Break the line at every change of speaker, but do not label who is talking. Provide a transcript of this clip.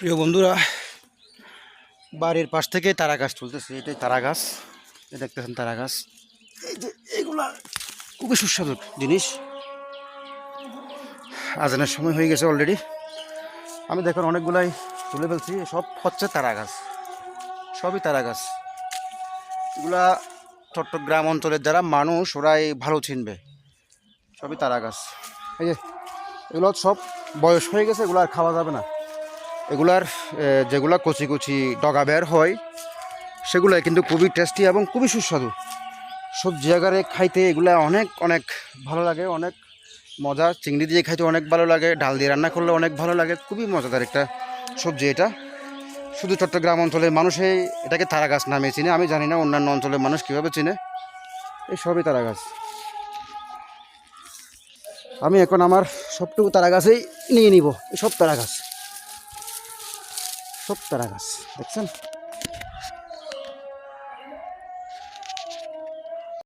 প্রিয় বন্ধুরা, বাড়ির পাশ থেকে তারা গাছ তুলতেছে। এটাই তারা গাছ, এই দেখতেছেন তারা গাছ। এই যে এগুলা খুবই সুস্বাদু জিনিস। আজানের সময় হয়ে গেছে অলরেডি। আমি দেখুন অনেকগুলাই তুলে ফেলছি। সব হচ্ছে তারা গাছ, সবই তারা গাছ। এগুলা চট্টগ্রাম অঞ্চলের যারা মানুষ ওরাই ভালো চিনবে। সবই তারা গাছ। এই যে এগুলো সব বয়স হয়ে গেছে, এগুলো আর খাওয়া যাবে না। এগুলার যেগুলা কচি কচি ডগা বের হয় সেগুলাই কিন্তু খুবই টেস্টি এবং খুবই সুস্বাদু। সবজি আকারে খাইতে এগুলা অনেক অনেক ভালো লাগে, অনেক মজা। চিংড়ি দিয়ে খাইতে অনেক ভালো লাগে, ডাল দিয়ে রান্না করলে অনেক ভালো লাগে। খুবই মজাদার একটা সবজি এটা। শুধু চট্টগ্রাম অঞ্চলের মানুষই এটাকে তারা গাছ নামে চিনে, আমি জানি না অন্যান্য অঞ্চলের মানুষ কীভাবে চিনে। এই সবই তারা গাছ। আমি এখন আমার সবটুকু তারা গাছেই নিয়ে নিব। সব তারা গাছ, সব তারা গাছ দেখছেন।